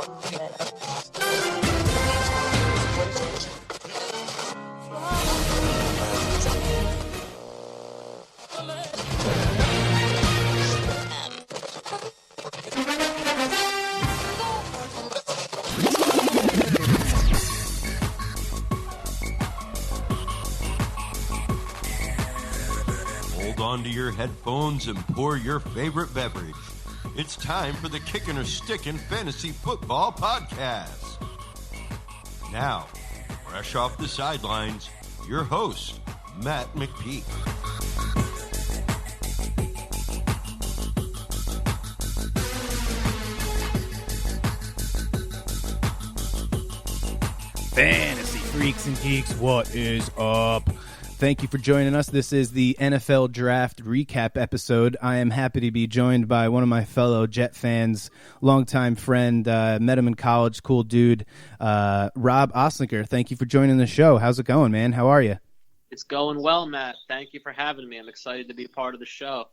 Hold on to your headphones and pour your favorite beverage. It's time for the Kickin' or Stickin' Fantasy Football Podcast. Now, fresh off the sidelines, your host, Matt McPeak. Fantasy freaks and geeks, what is up? Thank you for joining us. This is the NFL Draft Recap episode. I am happy to be joined by one of my fellow Jet fans, longtime friend, met him in college, cool dude, Rob Oslinger. Thank you for joining the show. How's it going, man? How are you? It's going well, Matt. Thank you for having me. I'm excited to be part of the show.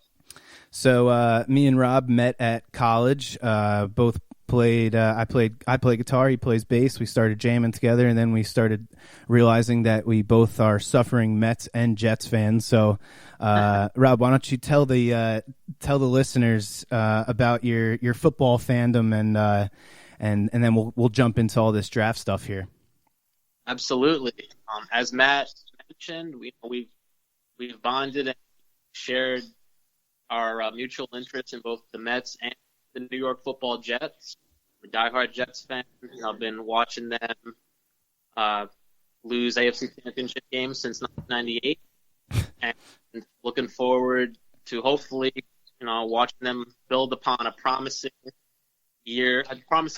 So me and Rob met at college, both played I play guitar, he plays bass. We started jamming together, and then we started realizing that we both are suffering Mets and Jets fans. So Rob, why don't you tell the listeners about your football fandom, and then we'll jump into all this draft stuff here. Absolutely. As Matt mentioned, we've bonded and shared our mutual interest in both the Mets and the New York Football Jets. I'm a diehard Jets fan. I've been watching them lose AFC Championship games since 1998, and looking forward to hopefully, watching them build upon a promising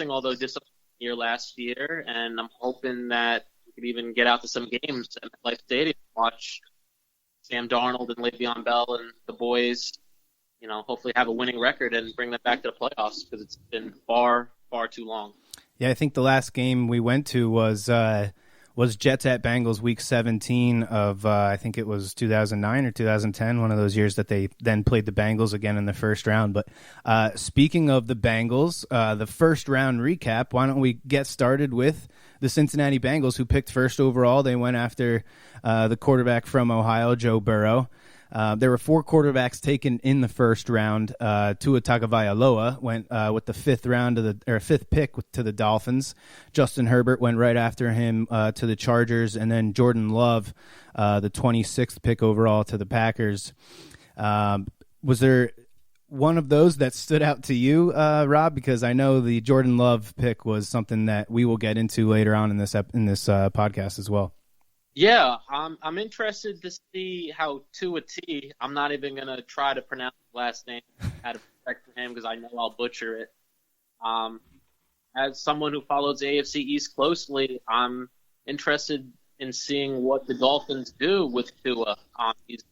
although disappointing year last year. And I'm hoping that we could even get out to some games at MetLife Stadium, watch Sam Darnold and Le'Veon Bell and the boys, hopefully have a winning record and bring them back to the playoffs, because it's been far, far too long. Yeah, I think the last game we went to was Jets at Bengals week 17 of, I think it was 2009 or 2010, one of those years that they then played the Bengals again in the first round. But speaking of the Bengals, the first round recap, why don't we get started with the Cincinnati Bengals, who picked first overall. They went after the quarterback from Ohio, Joe Burrow. There were four quarterbacks taken in the first round. Tua Tagovailoa went with the fifth pick to the Dolphins. Justin Herbert went right after him to the Chargers, and then Jordan Love, the 26th pick overall, to the Packers. Was there one of those that stood out to you, Rob? Because I know the Jordan Love pick was something that we will get into later on in this podcast as well. Yeah, I'm interested to see how Tua T. I'm not even going to try to pronounce his last name out of respect for him, because I know I'll butcher it. As someone who follows the AFC East closely, I'm interested in seeing what the Dolphins do with Tua. He's,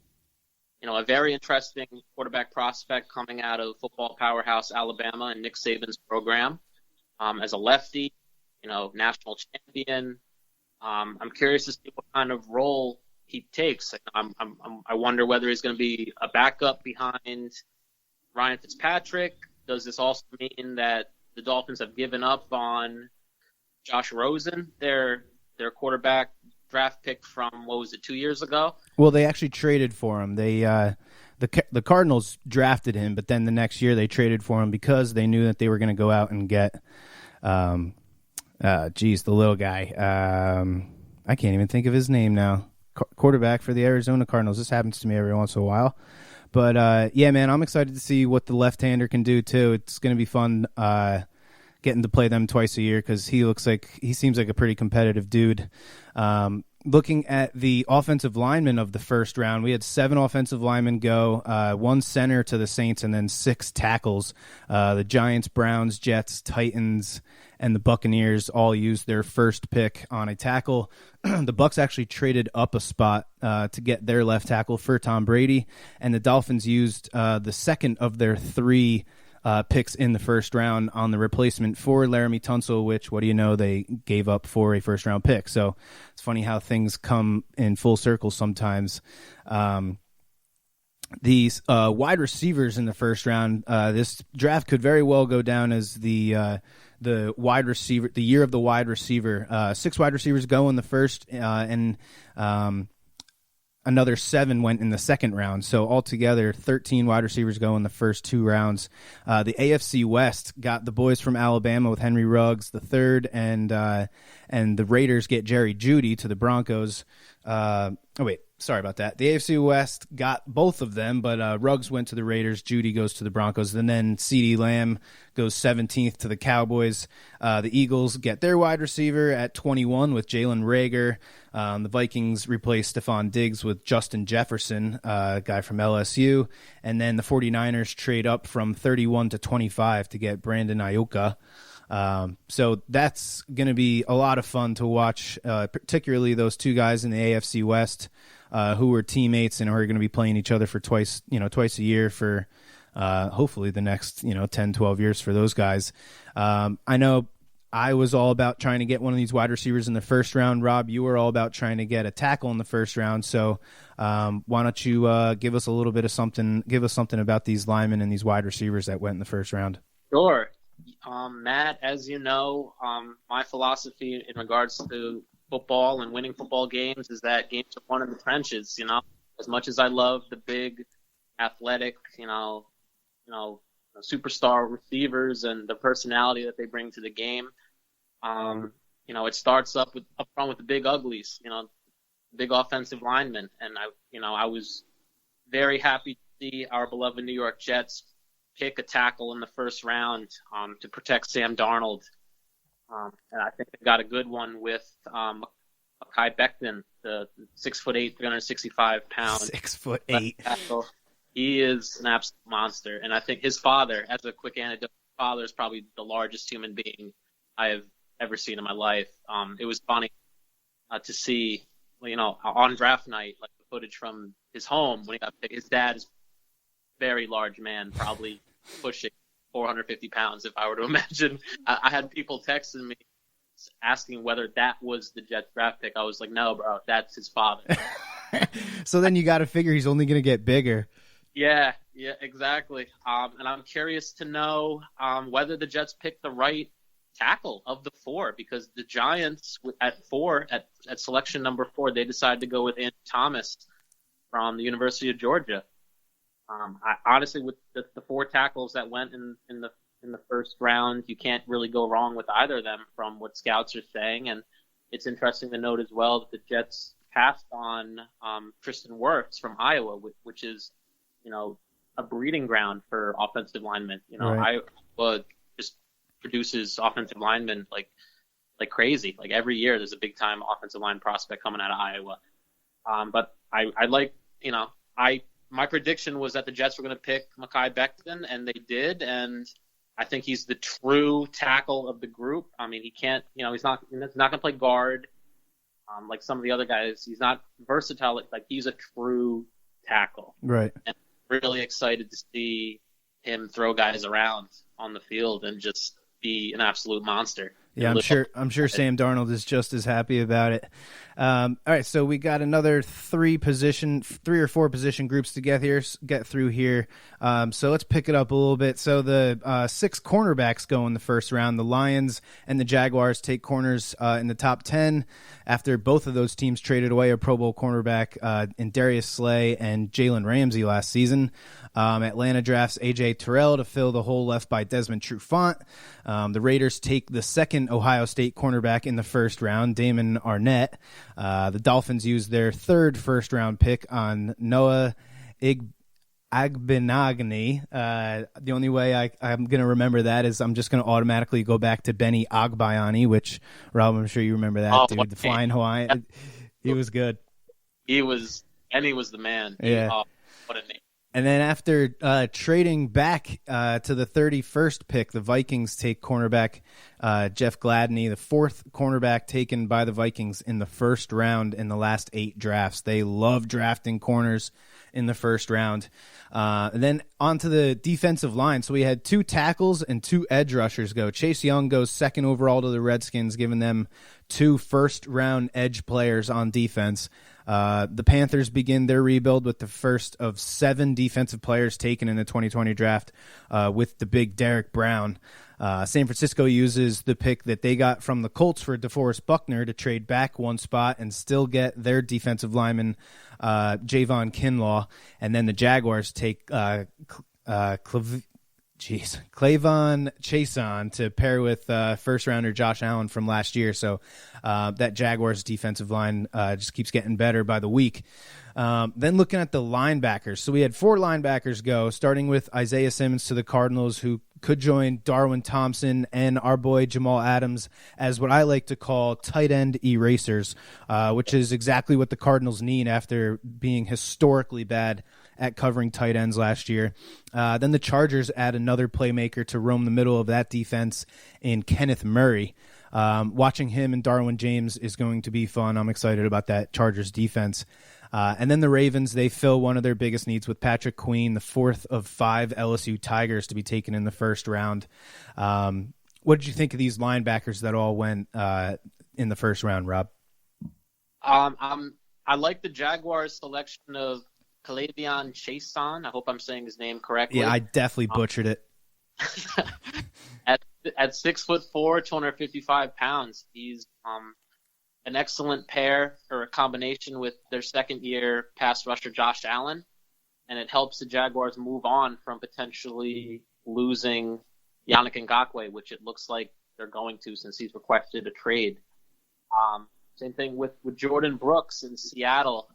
a very interesting quarterback prospect coming out of football powerhouse Alabama and Nick Saban's program. As a lefty, national champion. I'm curious to see what kind of role he takes. I wonder whether he's going to be a backup behind Ryan Fitzpatrick. Does this also mean that the Dolphins have given up on Josh Rosen, their quarterback draft pick from, 2 years ago? Well, they actually traded for him. They the Cardinals drafted him, but then the next year they traded for him because they knew that they were going to go out and get the little guy. I can't even think of his name now. Quarterback for the Arizona Cardinals. This happens to me every once in a while. But, yeah, man, I'm excited to see what the left-hander can do, too. It's going to be fun getting to play them twice a year, because he seems like a pretty competitive dude. Looking at the offensive linemen of the first round, we had 7 offensive linemen go, 1 center to the Saints, and then 6 tackles. The Giants, Browns, Jets, Titans, and the Buccaneers all used their first pick on a tackle. The Bucs actually traded up a spot to get their left tackle for Tom Brady, and the Dolphins used the second of their 3 picks in the first round on the replacement for Laramie Tunsil, which, what do you know, they gave up for a first-round pick. So it's funny how things come in full circle sometimes. these wide receivers in the first round. This draft could very well go down as the wide receiver, the year of the wide receiver. 6 wide receivers go in the first, and another 7 went in the second round. So altogether, 13 wide receivers go in the first 2 rounds. The AFC West got the boys from Alabama with Henry Ruggs the third, and the Raiders get Jerry Jeudy to the Broncos. Sorry about that. The AFC West got both of them, but Ruggs went to the Raiders, Jeudy goes to the Broncos, and then CeeDee Lamb goes 17th to the Cowboys. The Eagles get their wide receiver at 21 with Jalen Reagor. The Vikings replace Stephon Diggs with Justin Jefferson, a guy from LSU. And then the 49ers trade up from 31 to 25 to get Brandon Ayuk. So that's going to be a lot of fun to watch, particularly those 2 guys in the AFC West who were teammates and are going to be playing each other for twice a year for hopefully the next 10, 12 years for those guys. I know I was all about trying to get one of these wide receivers in the first round. Rob, you were all about trying to get a tackle in the first round. So why don't you give us a little bit of something? Give us something about these linemen and these wide receivers that went in the first round. Sure. Matt, as you know, my philosophy in regards to football and winning football games is that games are won in the trenches. As much as I love the big, athletic, superstar receivers and the personality that they bring to the game, it starts up front with the big uglies, big offensive linemen, and I was very happy to see our beloved New York Jets pick a tackle in the first round to protect Sam Darnold. And I think they got a good one with Mekhi Becton, the 6'8", 365 pounds. 6'8". He is an absolute monster. And I think his father, as a quick anecdote, his father is probably the largest human being I have ever seen in my life. It was funny to see, on draft night, like the footage from his home when he got picked. His dad is a very large man, probably pushing 450 pounds, if I were to imagine. I had people texting me asking whether that was the Jets draft pick. I was like, no, bro, that's his father. So then you got to figure he's only going to get bigger. Yeah, exactly. And I'm curious to know whether the Jets picked the right tackle of the 4, because the Giants at selection number 4, they decided to go with Andrew Thomas from the University of Georgia. I honestly, with the 4 tackles that went in the first round, you can't really go wrong with either of them from what scouts are saying. And it's interesting to note as well that the Jets passed on Tristan Wirfs from Iowa, which is, a breeding ground for offensive linemen. Right. Iowa just produces offensive linemen like crazy. Like every year there's a big time offensive line prospect coming out of Iowa. But I like, my prediction was that the Jets were going to pick Mekhi Becton, and they did. And I think he's the true tackle of the group. I mean, he can't, he's not going to play guard like some of the other guys. He's not versatile. Like he's a true tackle. Right. And I'm really excited to see him throw guys around on the field and just be an absolute monster. Yeah, I'm sure Sam Darnold is just as happy about it. All right, so we got another 3 or 4 position groups to get through here. So let's pick it up a little bit. So the 6 cornerbacks go in the first round. The Lions and the Jaguars take corners in the top 10 after both of those teams traded away a Pro Bowl cornerback in Darius Slay and Jalen Ramsey last season. Atlanta drafts A.J. Terrell to fill the hole left by Desmond Trufant. The Raiders take the second Ohio State cornerback in the first round, Damon Arnett. The Dolphins use their 3rd first-round pick on Noah Agbenagany. The only way I'm going to remember that is I'm just going to automatically go back to Benny Agbayani, which, Rob, I'm sure you remember that dude, the Flying Hawaiian. He was good. Benny was the man. Yeah. What a name. And then after trading back to the 31st pick, the Vikings take cornerback Jeff Gladney, the 4th cornerback taken by the Vikings in the first round in the last 8 drafts. They love drafting corners in the first round. And then onto the defensive line. So we had 2 tackles and 2 edge rushers go. Chase Young goes second overall to the Redskins, giving them 2 first-round edge players on defense. The Panthers begin their rebuild with the first of 7 defensive players taken in the 2020 draft with the big Derek Brown. San Francisco uses the pick that they got from the Colts for DeForest Buckner to trade back 1 spot and still get their defensive lineman, Javon Kinlaw. And then the Jaguars take Clavon Chason to pair with first-rounder Josh Allen from last year. So that Jaguars defensive line just keeps getting better by the week. Then looking at the linebackers. So we had 4 linebackers go, starting with Isaiah Simmons to the Cardinals, who could join Darwin Thompson and our boy Jamal Adams as what I like to call tight end erasers, which is exactly what the Cardinals need after being historically bad at covering tight ends last year. Then the Chargers add another playmaker to roam the middle of that defense in Kenneth Murray. Watching him and Darwin James is going to be fun. I'm excited about that Chargers defense. And then the Ravens, they fill one of their biggest needs with Patrick Queen, the 4th of 5 LSU Tigers to be taken in the first round. What did you think of these linebackers that all went in the first round, Rob? I like the Jaguars' selection of K'Lavon Chason. I hope I'm saying his name correctly. Yeah, I definitely butchered it. At 6'4", 255 pounds, he's an excellent pair or a combination with their second-year pass rusher Josh Allen, and it helps the Jaguars move on from potentially losing Yannick Ngakoue, which it looks like they're going to since he's requested a trade. Same thing with Jordan Brooks in Seattle.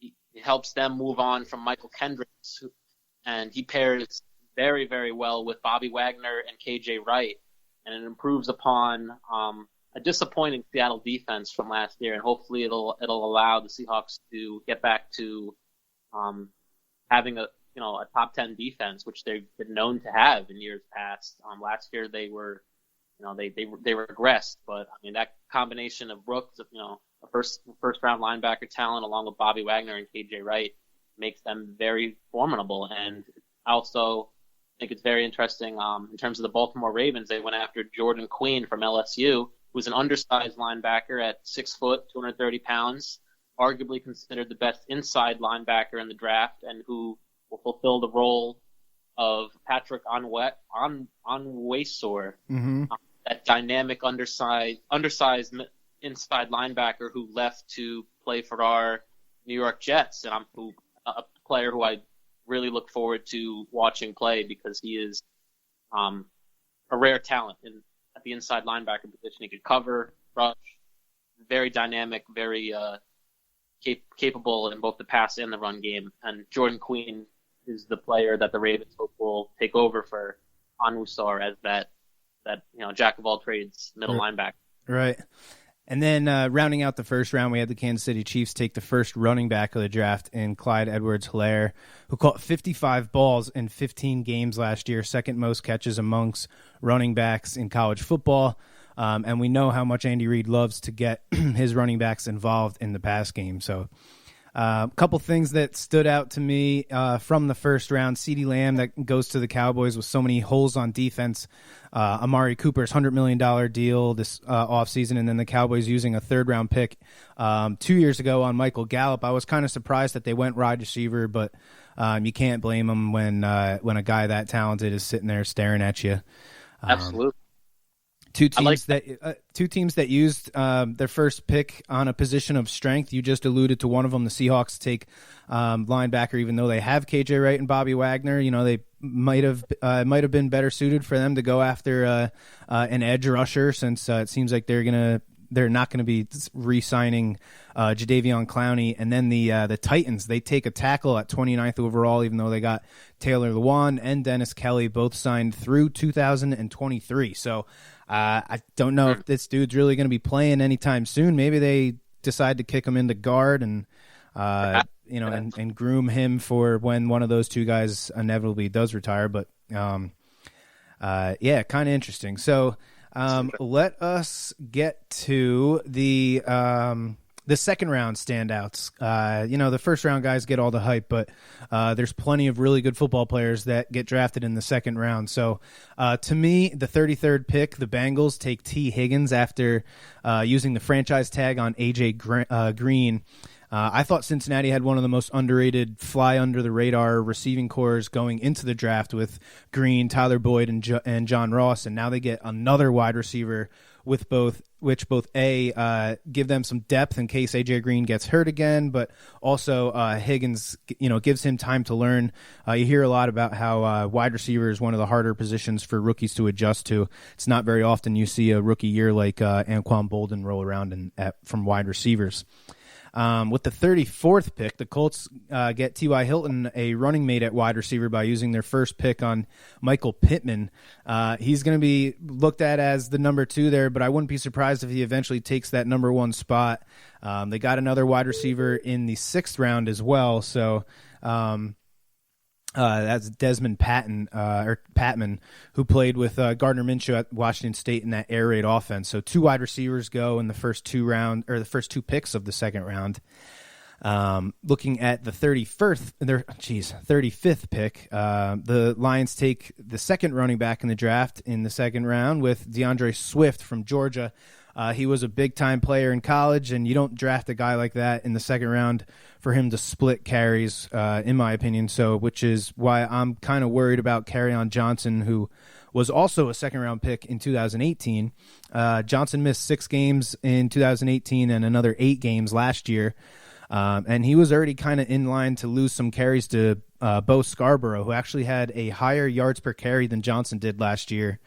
It helps them move on from Michael Kendricks, and he pairs very, very well with Bobby Wagner and KJ Wright, and it improves upon a disappointing Seattle defense from last year, and hopefully it'll allow the Seahawks to get back to having a top 10 defense, which they've been known to have in years past. Last year they were, they regressed, but I mean that combination of Brooks, a first round linebacker talent along with Bobby Wagner and KJ Wright makes them very formidable. And I also think it's very interesting in terms of the Baltimore Ravens. They went after Jordan Queen from LSU, who's an undersized linebacker at 6 foot, 230 pounds, arguably considered the best inside linebacker in the draft, and who will fulfill the role of Patrick Onwuasor, that dynamic undersized inside linebacker who left to play for our New York Jets, and a player who I really look forward to watching play because he is a rare talent at the inside linebacker position. He could cover, rush, very dynamic, very capable in both the pass and the run game. And Jordan Queen is the player that the Ravens hope will take over for Onwuasor as that jack of all trades middle linebacker. Right. And then rounding out the first round, we had the Kansas City Chiefs take the first running back of the draft in Clyde Edwards-Helaire, who caught 55 balls in 15 games last year, second most catches amongst running backs in college football. And we know how much Andy Reid loves to get his running backs involved in the pass game. So a couple things that stood out to me from the first round. CeeDee Lamb that goes to the Cowboys with so many holes on defense. Amari Cooper's $100 million deal this offseason, and then the Cowboys using a third-round pick 2 years ago on Michael Gallup. I was kind of surprised that they went wide receiver, but you can't blame them when a guy that talented is sitting there staring at you. Absolutely. Two teams that used their first pick on a position of strength. You just alluded to one of them. The Seahawks take linebacker, even though they have KJ Wright and Bobby Wagner. They might have been better suited for them to go after an edge rusher, since it seems like they're not gonna be re-signing Jadeveon Clowney. And then the Titans, they take a tackle at 29th overall, even though they got Taylor Lewan and Dennis Kelly both signed through 2023. So I don't know if this dude's really going to be playing anytime soon. Maybe they decide to kick him into guard and and groom him for when one of those two guys inevitably does retire. But kind of interesting. So let us get to the the second round standouts. The first round guys get all the hype, but there's plenty of really good football players that get drafted in the second round. So to me, the 33rd pick, the Bengals take T. Higgins after using the franchise tag on A.J. Green. I thought Cincinnati had one of the most underrated fly-under-the-radar receiving cores going into the draft with Green, Tyler Boyd, and John Ross, and now they get another wide receiver with both give them some depth in case A.J. Green gets hurt again, but also Higgins, gives him time to learn. You hear a lot about how wide receiver is one of the harder positions for rookies to adjust to. It's not very often you see a rookie year like Anquan Bolden roll around from wide receivers. With the 34th pick, the Colts get T.Y. Hilton, a running mate at wide receiver, by using their first pick on Michael Pittman. He's going to be looked at as the number 2 there, but I wouldn't be surprised if he eventually takes that number 1 spot. They got another wide receiver in the 6th round as well, so that's Desmond Patman, who played with Gardner Minshew at Washington State in that air raid offense. So 2 wide receivers go in the first 2 picks of the second round. Looking at the 35th pick, the Lions take the second running back in the draft in the second round with DeAndre Swift from Georgia. He was a big-time player in college, and you don't draft a guy like that in the second round for him to split carries, in my opinion. So, which is why I'm kind of worried about Kerryon Johnson, who was also a second-round pick in 2018. Johnson missed 6 games in 2018 and another 8 games last year. And he was already kind of in line to lose some carries to Bo Scarborough, who actually had a higher yards per carry than Johnson did last year.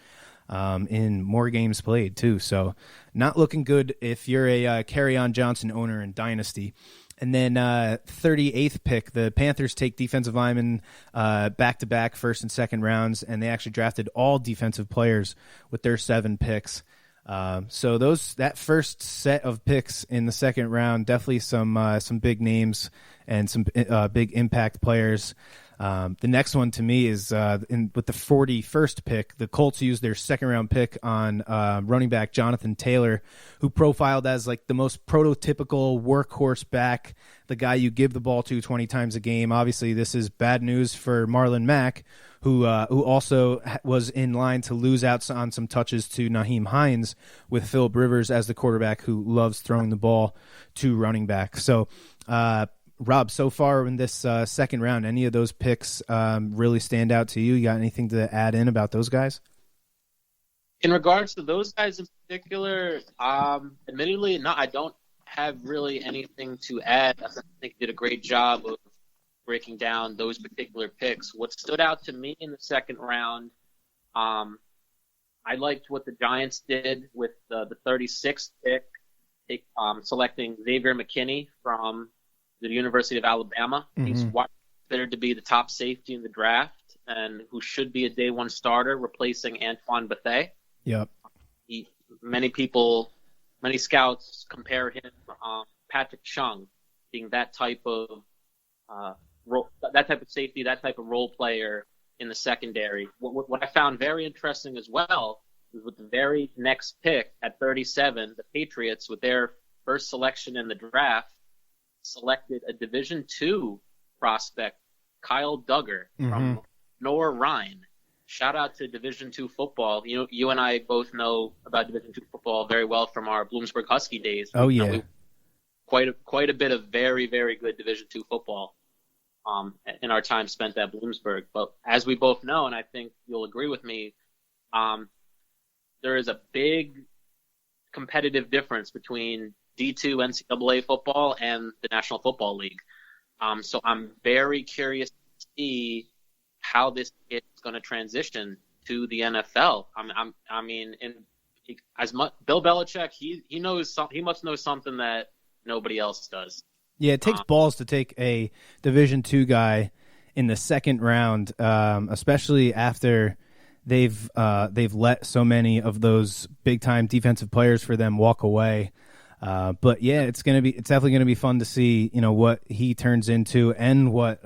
In more games played too, so not looking good if you're a Kerryon Johnson owner in Dynasty. And then 38th pick, the Panthers take defensive linemen back-to-back first and second rounds, and they actually drafted all defensive players with their 7 picks. So that first set of picks in the second round, definitely some big names and some big impact players. The next one to me is with the 41st pick, the Colts used their second-round pick on running back Jonathan Taylor, who profiled as like the most prototypical workhorse back, the guy you give the ball to 20 times a game. Obviously, this is bad news for Marlon Mack, who also was in line to lose out on some touches to Nyheim Hines, with Phillip Rivers as the quarterback who loves throwing the ball to running back. So, Rob, so far in this second round, any of those picks really stand out to you? You got anything to add in about those guys? In regards to those guys in particular, admittedly, no, I don't have really anything to add. I think you did a great job of breaking down those particular picks. What stood out to me in the second round, I liked what the Giants did with the 36th pick, selecting Xavier McKinney from the University of Alabama. Mm-hmm. He's considered to be the top safety in the draft and who should be a day 1 starter, replacing Antoine Bethea. Yep. Many scouts compare him Patrick Chung, being that type of safety, that type of role player in the secondary. What I found very interesting as well is with the very next pick at 37, the Patriots, with their first selection in the draft, selected a Division II prospect, Kyle Duggar, from Nor Rhine. Shout out to Division II football. You and I both know about Division II football very well from our Bloomsburg Husky days. Oh yeah, quite a bit of very, very good Division II football in our time spent at Bloomsburg. But as we both know, and I think you'll agree with me, there is a big competitive difference between D2 NCAA football and the National Football League. So I'm very curious to see how this is going to transition to the NFL. Bill Belichick, he must know something that nobody else does. Yeah, it takes balls to take a Division II guy in the second round, especially after they've let so many of those big time defensive players for them walk away. But yeah, it's definitely gonna be fun to see, what he turns into and what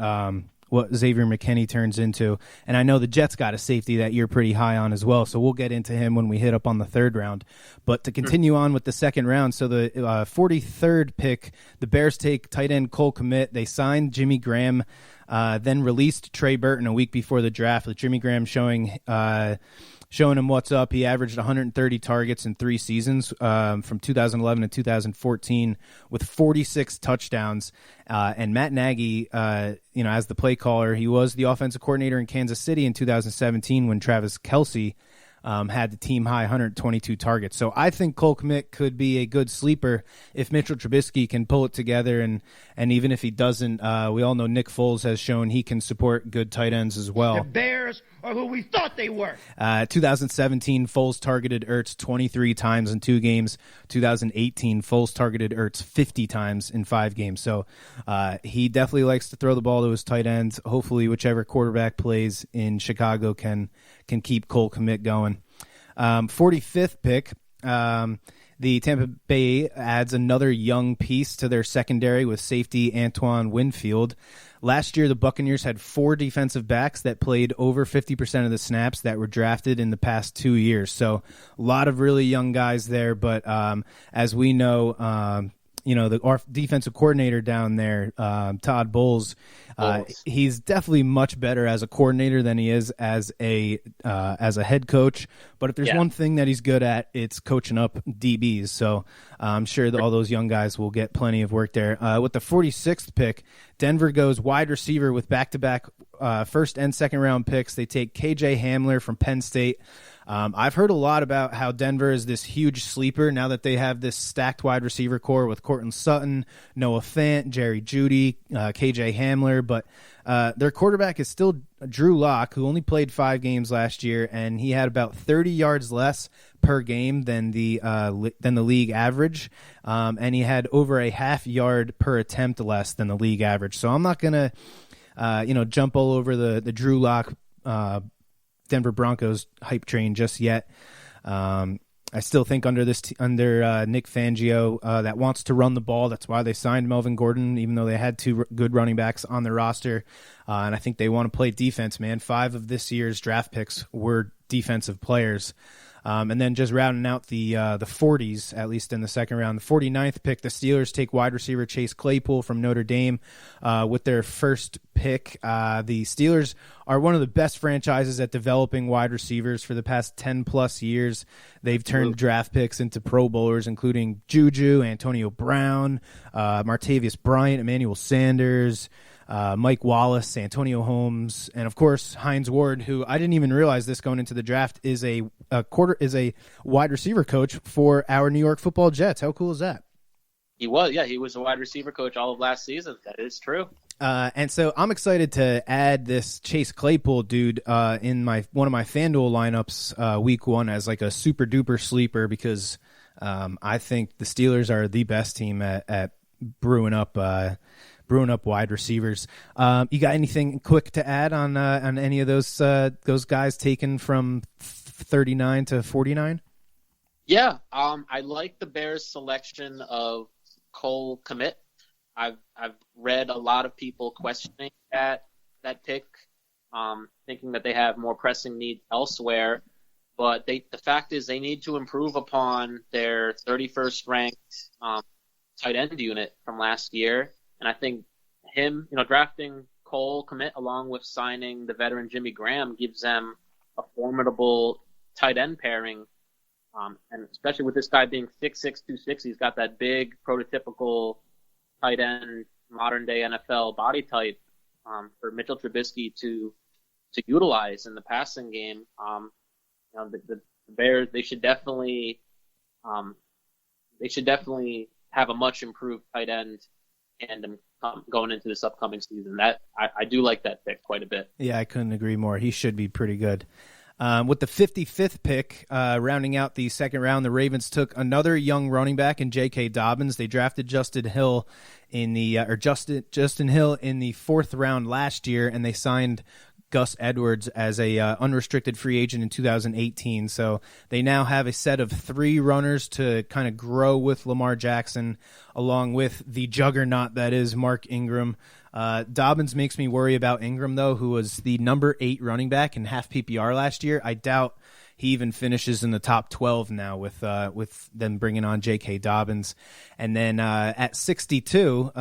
what Xavier McKinney turns into. And I know the Jets got a safety that you're pretty high on as well, so we'll get into him when we hit up on the third round. But to continue on with the second round, so the 43rd pick, the Bears take tight end Cole Kmet. They signed Jimmy Graham, then released Trey Burton a week before the draft, with Jimmy Graham showing him what's up. He averaged 130 targets in 3 seasons from 2011 to 2014 with 46 touchdowns. And Matt Nagy, as the play caller, he was the offensive coordinator in Kansas City in 2017 when Travis Kelce had the team high 122 targets. So I think Cole Kmet could be a good sleeper if Mitchell Trubisky can pull it together. And even if he doesn't, we all know Nick Foles has shown he can support good tight ends as well. The Bears are who we thought they were. 2017, Foles targeted Ertz 23 times in 2 games. 2018, Foles targeted Ertz 50 times in 5 games. So he definitely likes to throw the ball to his tight ends. Hopefully, whichever quarterback plays in Chicago can keep Cole Kmet going. 45th pick, the Tampa Bay adds another young piece to their secondary with safety Antoine Winfield. Last year, the Buccaneers had 4 defensive backs that played over 50% of the snaps that were drafted in the past 2 years. So a lot of really young guys there. But as we know, our defensive coordinator down there, Todd Bowles, he's definitely much better as a coordinator than he is as a head coach. But if there's one thing that he's good at, it's coaching up DBs. So I'm sure that all those young guys will get plenty of work there. With the 46th pick, Denver goes wide receiver with back-to-back first and second round picks. They take KJ Hamler from Penn State. I've heard a lot about how Denver is this huge sleeper now that they have this stacked wide receiver core with Courtland Sutton, Noah Fant, Jerry Jeudy, KJ Hamler, but their quarterback is still Drew Lock, who only played 5 games last year, and he had about 30 yards less per game than the league average, and he had over a half yard per attempt less than the league average. So I'm not gonna jump all over the Drew Lock Denver Broncos hype train just yet. I still think under Nick Fangio that wants to run the ball. That's why they signed Melvin Gordon, even though they had 2 good running backs on their roster. And I think they want to play defense, man. 5 of this year's draft picks were defensive players. And then just rounding out the 40s, at least in the second round, the 49th pick, the Steelers take wide receiver Chase Claypool from Notre Dame with their first pick. The Steelers are one of the best franchises at developing wide receivers for the past 10-plus years. They've turned draft picks into Pro Bowlers, including Juju, Antonio Brown, Martavius Bryant, Emmanuel Sanders, Mike Wallace, Antonio Holmes, and of course Hines Ward, who I didn't even realize this going into the draft is a wide receiver coach for our New York Football Jets. How cool is that? He was a wide receiver coach all of last season. That is true. And so I'm excited to add this Chase Claypool dude in one of my FanDuel lineups week 1 as like a super duper sleeper because I think the Steelers are the best team at brewing up wide receivers. You got anything quick to add on any of those guys taken from 39 to 49? Yeah, I like the Bears' selection of Cole Kmet. I've read a lot of people questioning that pick, thinking that they have more pressing needs elsewhere. But the fact is they need to improve upon their 31st ranked tight end unit from last year. And I think him, drafting Cole Kmet along with signing the veteran Jimmy Graham gives them a formidable tight end pairing. And especially with this guy being 6'6", 260, he's got that big prototypical tight end, modern day NFL body type for Mitchell Trubisky to utilize in the passing game. The Bears, they should definitely have a much improved tight end tandem going into this upcoming season. That I do like that pick quite a bit. Yeah, I couldn't agree more. He should be pretty good. With the 55th pick, rounding out the second round, the Ravens took another young running back in J.K. Dobbins. They drafted Justin Hill in the 4th round last year, and they signed Gus Edwards as a unrestricted free agent in 2018. So they now have a set of 3 runners to kind of grow with Lamar Jackson, along with the juggernaut that is Mark Ingram. Dobbins makes me worry about Ingram, though, who was the number 8 running back in half PPR last year. I doubt he even finishes in the top 12 now with them bringing on J.K. Dobbins. And then at 62,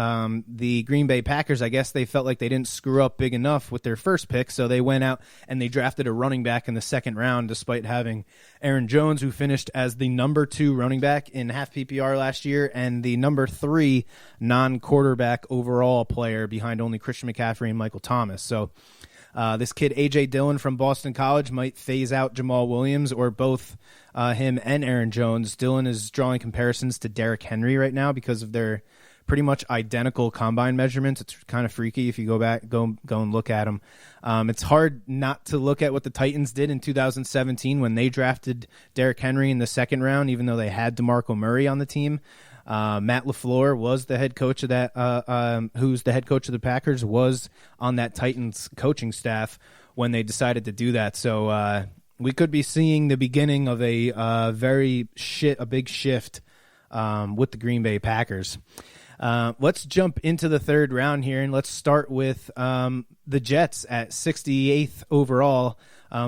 the Green Bay Packers, I guess they felt like they didn't screw up big enough with their first pick, so they went out and they drafted a running back in the second round, despite having Aaron Jones, who finished as the number 2 running back in half PPR last year and the number 3 non-quarterback overall player behind only Christian McCaffrey and Michael Thomas. So this kid, A.J. Dillon from Boston College, might phase out Jamal Williams or both him and Aaron Jones. Dillon is drawing comparisons to Derrick Henry right now because of their pretty much identical combine measurements. It's kind of freaky if you go and look at them. It's hard not to look at what the Titans did in 2017 when they drafted Derrick Henry in the second round, even though they had DeMarco Murray on the team. Matt LaFleur was the head coach of that, who's the head coach of the Packers, was on that Titans coaching staff when they decided to do that. So we could be seeing the beginning of a big shift with the Green Bay Packers. Let's jump into the third round here, and let's start with the Jets at 68th overall.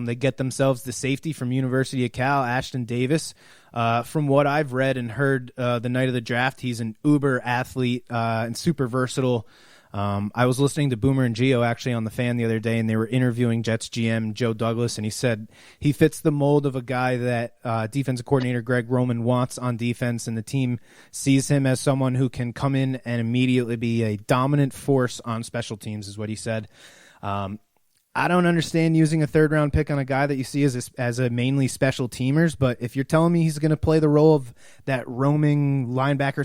They get themselves the safety from University of Cal, Ashton Davis. From what I've read and heard the night of the draft, he's an uber athlete and super versatile. I was listening to Boomer and Gio actually on The Fan the other day, and they were interviewing Jets GM Joe Douglas, and he said he fits the mold of a guy that defensive coordinator Greg Roman wants on defense, and the team sees him as someone who can come in and immediately be a dominant force on special teams, is what he said. I don't understand using a third-round pick on a guy that you see as a mainly special teamers, but if you're telling me he's going to play the role of that roaming linebacker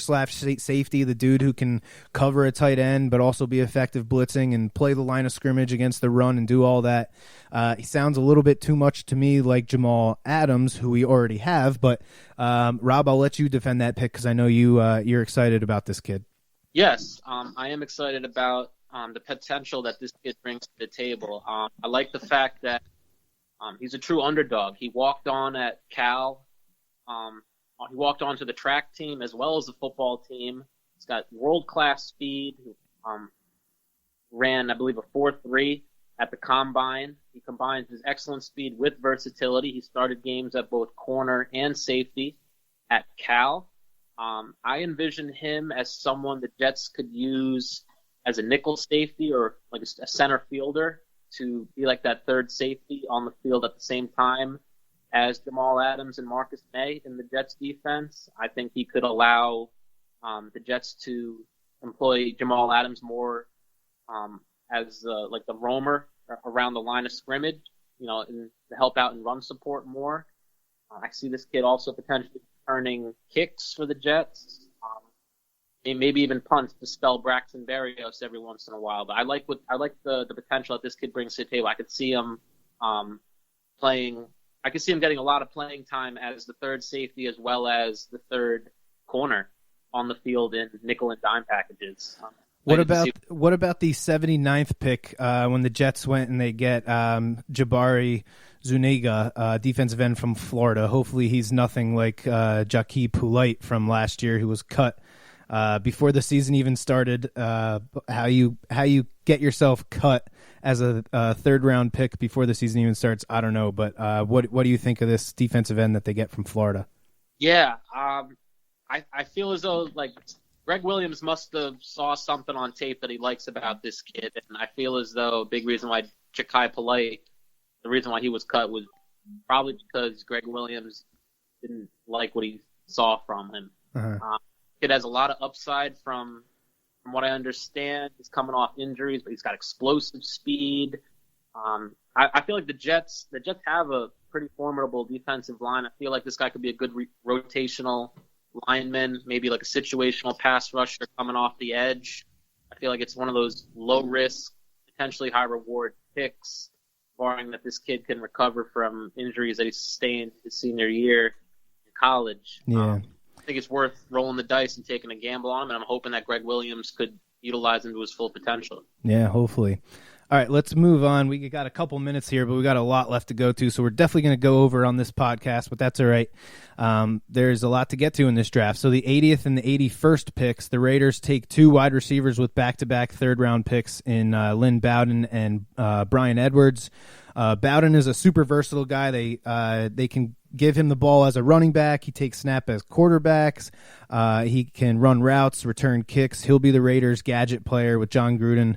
/ safety, the dude who can cover a tight end but also be effective blitzing and play the line of scrimmage against the run and do all that, he sounds a little bit too much to me like Jamal Adams, who we already have. But Rob, I'll let you defend that pick because I know you're excited about this kid. Yes, I am excited about the potential that this kid brings to the table. I like the fact that he's a true underdog. He walked on at Cal. He walked on to the track team as well as the football team. He's got world-class speed. Ran, I believe, a 4.3 at the combine. He combines his excellent speed with versatility. He started games at both corner and safety at Cal. I envision him as someone the Jets could use as a nickel safety or like a center fielder to be like that third safety on the field at the same time as Jamal Adams and Marcus May in the Jets defense. I think he could allow the Jets to employ Jamal Adams more as like the roamer around the line of scrimmage, and to help out and run support more. I see this kid also potentially returning kicks for the Jets. Maybe even punts to spell Braxton Berrios every once in a while. But I like the potential that this kid brings to the table. I could see him playing. I could see him getting a lot of playing time as the third safety as well as the third corner on the field in nickel and dime packages. What about the 79th pick when the Jets went and they get Jabari Zuniga, defensive end from Florida? Hopefully he's nothing like Jaqui Pulite from last year, who was cut before the season even started. How you get yourself cut as a third round pick before the season even starts, I don't know. But what do you think of this defensive end that they get from Florida? Yeah, I feel as though like Greg Williams must have saw something on tape that he likes about this kid, and I feel as though a big reason why Jaqui Pulite, the reason why he was cut was probably because Greg Williams didn't like what he saw from him. Uh-huh. Kid has a lot of upside from what I understand. He's coming off injuries, but he's got explosive speed. I feel like the Jets have a pretty formidable defensive line. I feel like this guy could be a good rotational lineman, maybe like a situational pass rusher coming off the edge. I feel like it's one of those low-risk, potentially high-reward picks, barring that this kid can recover from injuries that he sustained his senior year in college. Yeah. I think it's worth rolling the dice and taking a gamble on him, and I'm hoping that Greg Williams could utilize him to his full potential. Yeah, hopefully. All right, let's move on. We got a couple minutes here, but we got a lot left to go to, so we're definitely going to go over on this podcast, but that's all right. There's a lot to get to in this draft. So the 80th and the 81st picks, the Raiders take two wide receivers with back-to-back third-round picks in Lynn Bowden and Brian Edwards. Bowden is a super versatile guy. They can give him the ball as a running back. He takes snap as quarterbacks. He can run routes, return kicks. He'll be the Raiders' gadget player with John Gruden.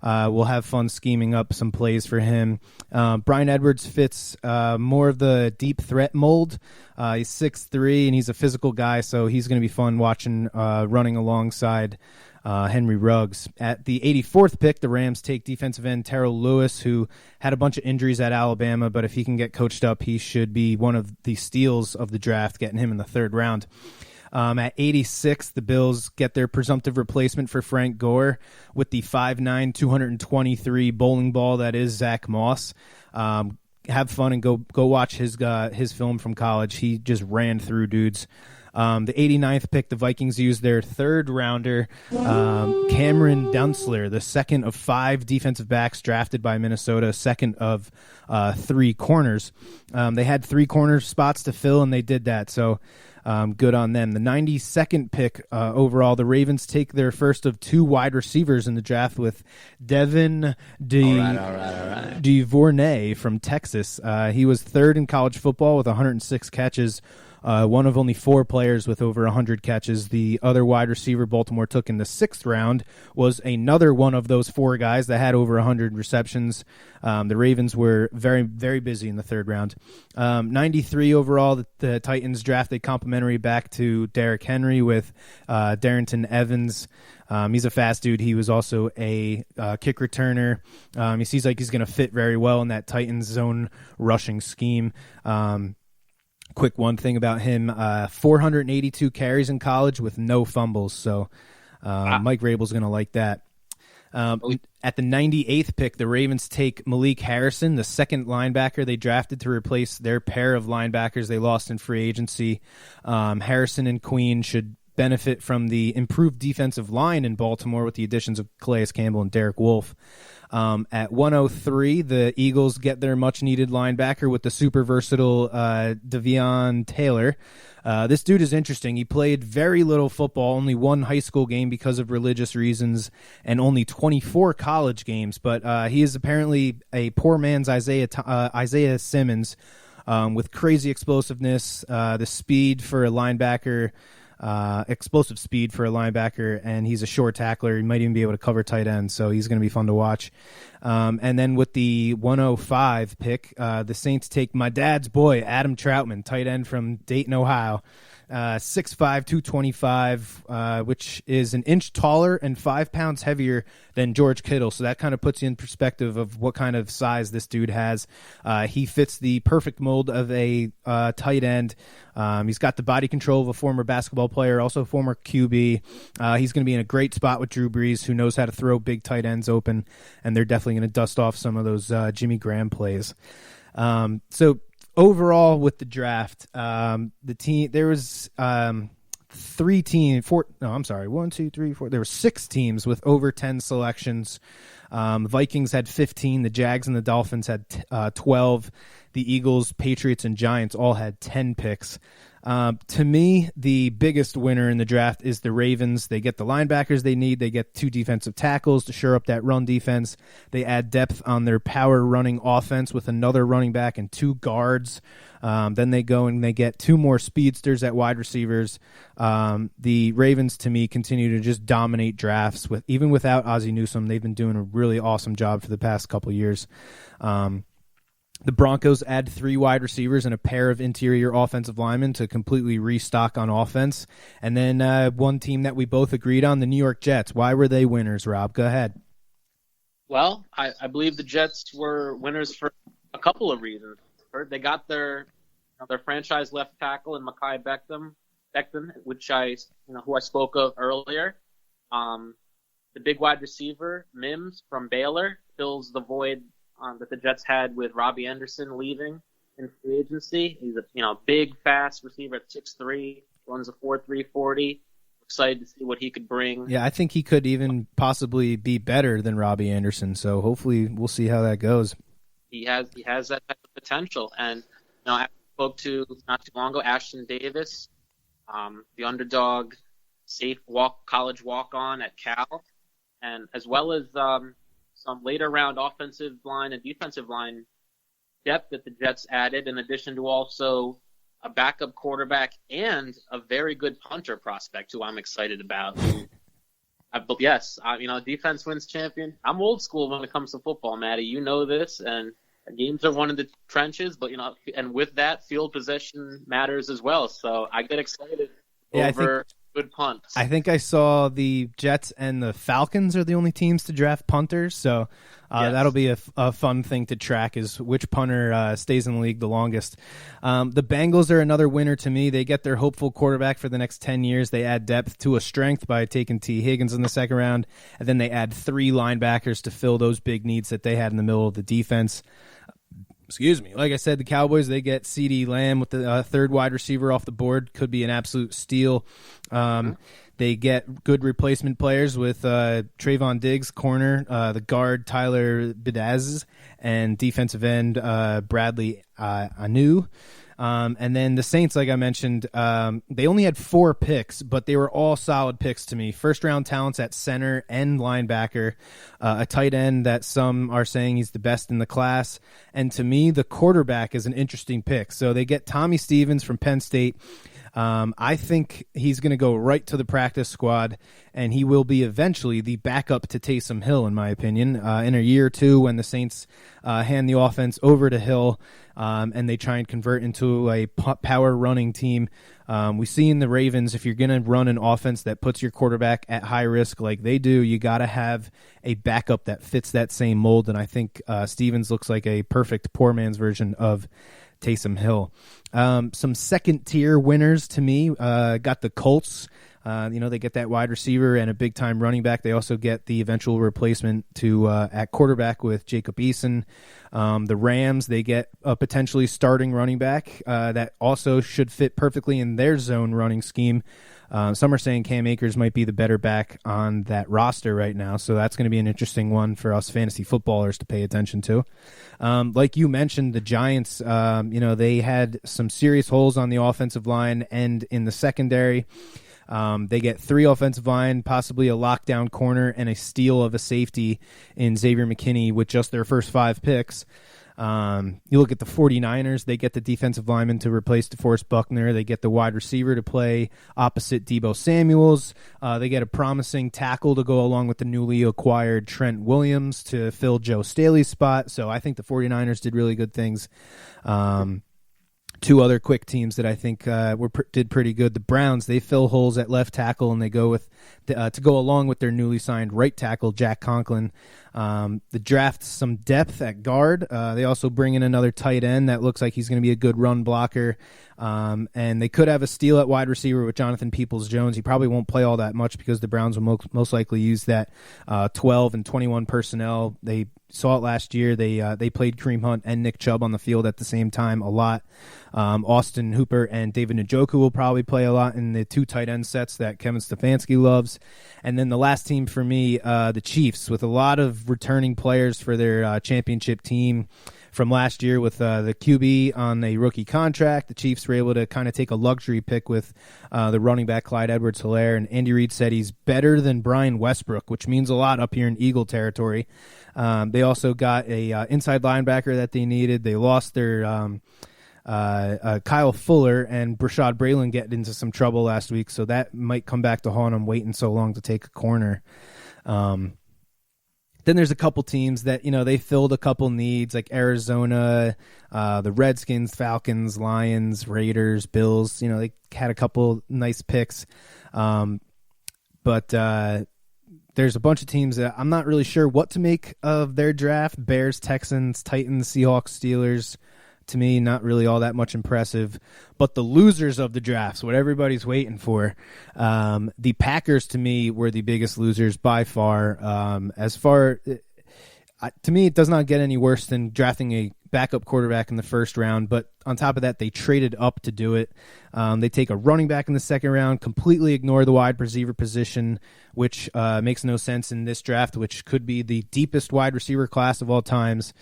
We'll have fun scheming up some plays for him. Brian Edwards fits more of the deep threat mold. He's 6'3", and he's a physical guy, so he's going to be fun watching running alongside Henry Ruggs. At the 84th pick, the Rams take defensive end Terrell Lewis, who had a bunch of injuries at Alabama, but if he can get coached up, he should be one of the steals of the draft, getting him in the third round. At 86, the Bills get their presumptive replacement for Frank Gore with the 5'9", 223 bowling ball that is Zach Moss. Have fun and go watch his film from college. He just ran through dudes. The 89th pick, the Vikings used their third rounder, Cameron Dunstler, the second of 5 defensive backs drafted by Minnesota, second of 3 corners. They had 3 corner spots to fill, and they did that. So good on them. The 92nd pick overall, the Ravens take their first of 2 wide receivers in the draft with Devin DuVernay from Texas. He was third in college football with 106 catches. One of only 4 players with over 100 catches. The other wide receiver Baltimore took in the 6th round was another one of those 4 guys that had over 100 receptions. The Ravens were very, very busy in the 3rd round. 93 overall, the Titans draft a complimentary back to Derrick Henry with Darrington Evans. He's a fast dude. He was also a kick returner. He seems like he's going to fit very well in that Titans zone rushing scheme. Quick one thing about him, 482 carries in college with no fumbles, so Mike Vrabel's going to like that. At the 98th pick, the Ravens take Malik Harrison, the second linebacker they drafted to replace their pair of linebackers they lost in free agency. Harrison and Queen should benefit from the improved defensive line in Baltimore with the additions of Calais Campbell and Derek Wolfe. At 103, the Eagles get their much-needed linebacker with the super versatile Davion Taylor. This dude is interesting. He played very little football, only 1 high school game because of religious reasons, and only 24 college games. But he is apparently a poor man's Isaiah Simmons with crazy explosiveness, the speed for a linebacker, explosive speed for a linebacker, and he's a short tackler. He might even be able to cover tight ends, so he's going to be fun to watch. And then with the 105 pick, the Saints take my dad's boy, Adam Troutman, tight end from Dayton, Ohio. 6'5", 225, which is an inch taller and 5 pounds heavier than George Kittle. So that kind of puts you in perspective of what kind of size this dude has. He fits the perfect mold of a tight end. He's got the body control of a former basketball player, also a former QB. He's going to be in a great spot with Drew Brees, who knows how to throw big tight ends open, and they're definitely going to dust off some of those Jimmy Graham plays. So overall with the draft, the team, there was 3 teams, 4, no, I'm sorry, 1, 2, 3, 4, there were 6 teams with over 10 selections. The Vikings had 15, the Jags and the Dolphins had 12, the Eagles, Patriots, and Giants all had 10 picks. To me, the biggest winner in the draft is the Ravens. They get the linebackers they need. They get 2 defensive tackles to shore up that run defense. They add depth on their power running offense with another running back and 2 guards. Then they go and they get 2 more speedsters at wide receivers. The Ravens, to me, continue to just dominate drafts. Even without Ozzie Newsome, they've been doing a really awesome job for the past couple years. The Broncos add 3 wide receivers and a pair of interior offensive linemen to completely restock on offense. And then one team that we both agreed on, the New York Jets. Why were they winners, Rob? Go ahead. Well, I believe the Jets were winners for a couple of reasons. They got their franchise left tackle in Mekhi Becton, which who I spoke of earlier. The big wide receiver, Mims from Baylor, fills the void that the Jets had with Robbie Anderson leaving in free agency. He's a big, fast receiver at 6'3", runs a 4.3 40, excited to see what he could bring. Yeah, I think he could even possibly be better than Robbie Anderson. So hopefully we'll see how that goes. He has that type of potential. And I spoke to not too long ago Ashton Davis, the underdog, safe college walk-on at Cal, and as well as some later round offensive line and defensive line depth that the Jets added, in addition to also a backup quarterback and a very good punter prospect who I'm excited about. Yes, defense wins champion. I'm old school when it comes to football, Maddie. You know this, and games are won in the trenches, but and with that, field possession matters as well. So I get excited over good punts. I think I saw the Jets and the Falcons are the only teams to draft punters, so yes. That'll be a fun thing to track, is which punter stays in the league the longest. The Bengals are another winner to me. They get their hopeful quarterback for the next 10 years. They add depth to a strength by taking T. Higgins in the second round, and then they add 3 linebackers to fill those big needs that they had in the middle of the defense. Excuse me. Like I said, the Cowboys, they get CeeDee Lamb with the third wide receiver off the board. Could be an absolute steal. They get good replacement players with Trayvon Diggs, corner, the guard Tyler Bedaz, and defensive end Bradley Anu. And then the Saints, like I mentioned, they only had 4 picks, but they were all solid picks to me. First-round talents at center and linebacker, a tight end that some are saying he's the best in the class. And to me, the quarterback is an interesting pick. So they get Tommy Stevens from Penn State. I think he's going to go right to the practice squad, and he will be eventually the backup to Taysom Hill, in my opinion, in a year or two when the Saints hand the offense over to Hill and they try and convert into a power running team. We see in the Ravens, if you're going to run an offense that puts your quarterback at high risk like they do, you got to have a backup that fits that same mold, and I think Stevens looks like a perfect poor man's version of Taysom Hill. Some second-tier winners to me got the Colts. They get that wide receiver and a big-time running back. They also get the eventual replacement to at quarterback with Jacob Eason. The Rams, they get a potentially starting running back that also should fit perfectly in their zone running scheme. Some are saying Cam Akers might be the better back on that roster right now, so that's going to be an interesting one for us fantasy footballers to pay attention to. Like you mentioned, the Giants, they had some serious holes on the offensive line and in the secondary. They get 3 offensive line, possibly a lockdown corner, and a steal of a safety in Xavier McKinney with just their first 5 picks. You look at the 49ers, they get the defensive lineman to replace DeForest Buckner. They get the wide receiver to play opposite Deebo Samuels. They get a promising tackle to go along with the newly acquired Trent Williams to fill Joe Staley's spot. So I think the 49ers did really good things. 2 other quick teams that I think did pretty good. The Browns, they fill holes at left tackle, and they go with to go along with their newly signed right tackle, Jack Conklin. The draft some depth at guard. They also bring in another tight end that looks like he's going to be a good run blocker. And they could have a steal at wide receiver with Jonathan Peoples-Jones. He probably won't play all that much because the Browns will most likely use that 12 and 21 personnel. They saw it last year. They played Kareem Hunt and Nick Chubb on the field at the same time a lot. Austin Hooper and David Njoku will probably play a lot in the 2 tight end sets that Kevin Stefanski loves. And then the last team for me, the Chiefs, with a lot of returning players for their championship team from last year with the QB on a rookie contract. The Chiefs were able to kind of take a luxury pick with the running back Clyde Edwards-Helaire, and Andy Reid said he's better than Brian Westbrook, which means a lot up here in Eagle territory. They also got a inside linebacker that they needed. They lost their Kyle Fuller, and Brashad Braylon get into some trouble last week, so that might come back to haunt them waiting so long to take a corner. Then there's a couple teams that, they filled a couple needs, like Arizona, the Redskins, Falcons, Lions, Raiders, Bills. They had a couple nice picks. But there's a bunch of teams that I'm not really sure what to make of their draft. Bears, Texans, Titans, Seahawks, Steelers. To me, not really all that much impressive. But the losers of the drafts, what everybody's waiting for, the Packers, to me, were the biggest losers by far. to me, it does not get any worse than drafting a backup quarterback in the first round. But on top of that, they traded up to do it. They take a running back in the second round, completely ignore the wide receiver position, which makes no sense in this draft, which could be the deepest wide receiver class of all times.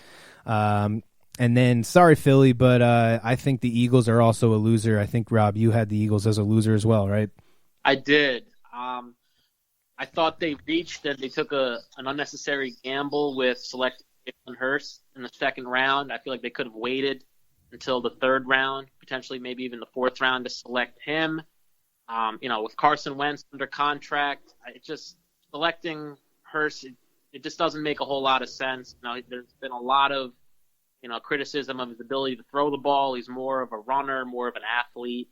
And then, sorry, Philly, but I think the Eagles are also a loser. I think, Rob, you had the Eagles as a loser as well, right? I did. I thought they reached and they took an unnecessary gamble with selecting Jalen Hurts in the second round. I feel like they could have waited until the third round, potentially maybe even the fourth round to select him. With Carson Wentz under contract, selecting Hurts, it just doesn't make a whole lot of sense. There's been a lot of criticism of his ability to throw the ball. He's more of a runner, more of an athlete,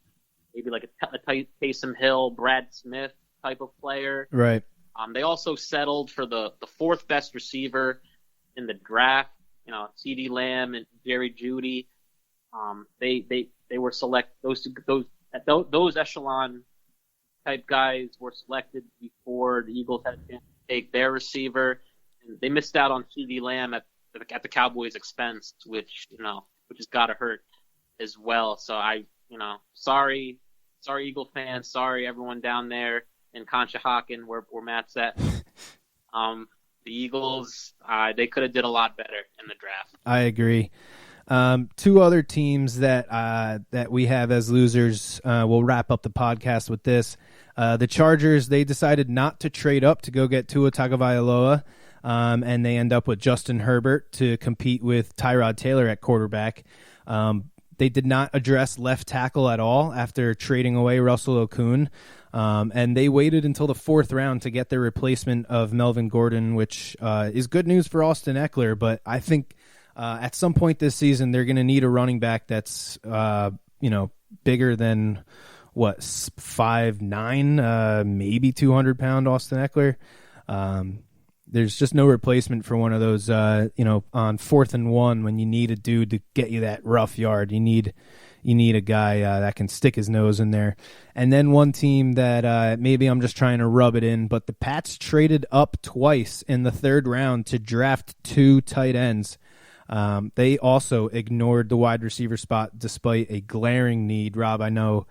maybe like a Taysom Hill, Brad Smith type of player. Right. They also settled for the fourth best receiver in the draft. CeeDee Lamb and Jerry Jeudy. They were those echelon type guys were selected before the Eagles had a chance to take their receiver, and they missed out on CeeDee Lamb at the Cowboys' expense, which has got to hurt as well. So sorry Eagle fans, sorry everyone down there in Conshohocken where Matt's at. The Eagles, they could have did a lot better in the draft. I agree. Two other teams that we have as losers. We'll wrap up the podcast with this. The Chargers, they decided not to trade up to go get Tua Tagovailoa, and they end up with Justin Herbert to compete with Tyrod Taylor at quarterback. They did not address left tackle at all after trading away Russell Okung, and they waited until the fourth round to get their replacement of Melvin Gordon, which is good news for Austin Eckler, but I think at some point this season they're going to need a running back that's bigger than 5'9", maybe 200-pound Austin Eckler. There's just no replacement for one of those, on 4th and 1 when you need a dude to get you that rough yard. You need a guy that can stick his nose in there. And then one team that maybe I'm just trying to rub it in, but the Pats traded up twice in the third round to draft 2 tight ends. They also ignored the wide receiver spot despite a glaring need. Rob, I know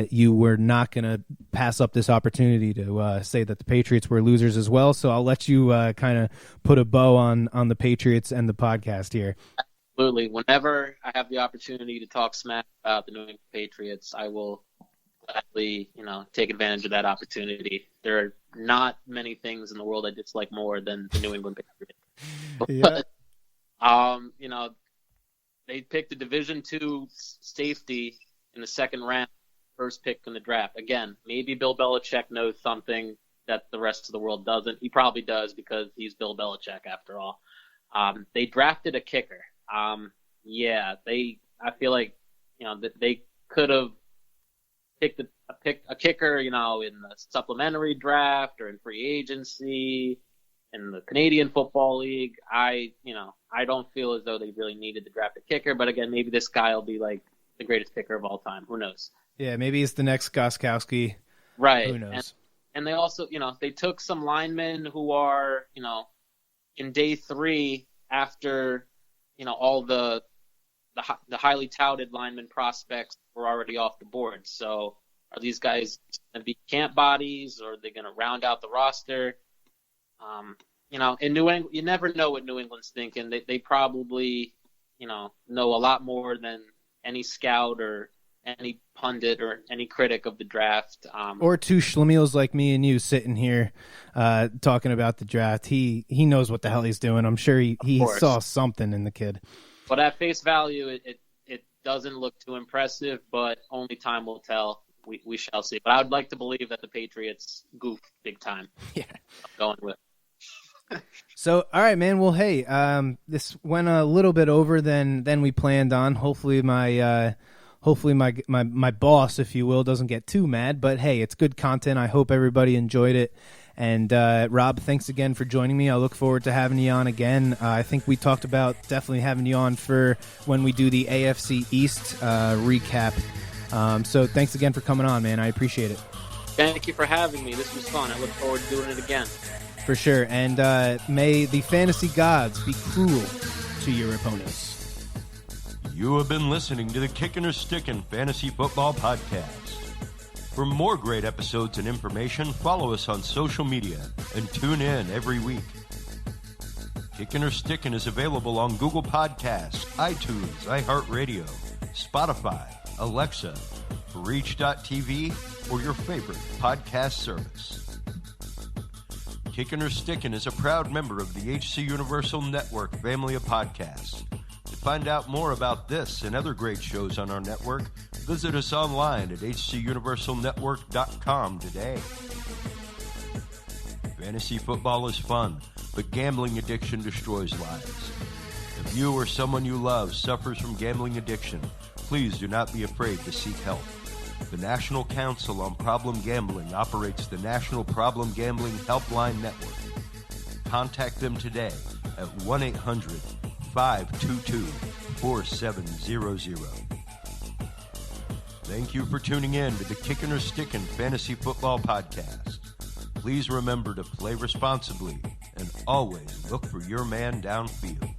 you were not going to pass up this opportunity to say that the Patriots were losers as well, so I'll let you kind of put a bow on the Patriots and the podcast here. Absolutely. Whenever I have the opportunity to talk smack about the New England Patriots, I will gladly, take advantage of that opportunity. There are not many things in the world I dislike more than the New England Patriots. Yeah. They picked a Division II safety in the second round, first pick in the draft. Again, maybe Bill Belichick knows something that the rest of the world doesn't. He probably does because he's Bill Belichick after all. They drafted a kicker. I feel like that they could have picked a kicker, in the supplementary draft or in free agency. In the Canadian Football League, I don't feel as though they really needed to draft a kicker. But again, maybe this guy will be like the greatest kicker of all time. Who knows? Yeah, maybe it's the next Gostkowski. Right. Who knows? And they also, they took some linemen who are, in day 3 after, all the highly touted lineman prospects were already off the board. So are these guys going to be camp bodies, or are they going to round out the roster? In New England, you never know what New England's thinking. They probably, know a lot more than any scout or any pundit or any critic of the draft. Or 2 schlemiels like me and you sitting here talking about the draft. He knows what the hell he's doing. I'm sure he saw something in the kid. But at face value, it doesn't look too impressive, but only time will tell. We shall see. But I would like to believe that the Patriots goof big time. Yeah. I'm going with. So, all right, man. Well, hey, this went a little bit over than we planned on. Hopefully my boss, if you will, doesn't get too mad. But hey, it's good content. I hope everybody enjoyed it. And Rob, thanks again for joining me. I look forward to having you on again. I think we talked about definitely having you on for when we do the AFC East recap. So thanks again for coming on, man. I appreciate it. Thank you for having me. This was fun. I look forward to doing it again. For sure. And may the fantasy gods be cruel to your opponents. You have been listening to the Kickin' or Stickin' Fantasy Football Podcast. For more great episodes and information, follow us on social media and tune in every week. Kickin' or Stickin' is available on Google Podcasts, iTunes, iHeartRadio, Spotify, Alexa, Reach.tv, or your favorite podcast service. Kickin' or Stickin' is a proud member of the HC Universal Network family of podcasts. To find out more about this and other great shows on our network, visit us online at hcuniversalnetwork.com today. Fantasy football is fun, but gambling addiction destroys lives. If you or someone you love suffers from gambling addiction, please do not be afraid to seek help. The National Council on Problem Gambling operates the National Problem Gambling Helpline Network. Contact them today at 1-800-522-4700. Thank you for tuning in to the Kickin' or Stickin' Fantasy Football Podcast. Please remember to play responsibly and always look for your man downfield.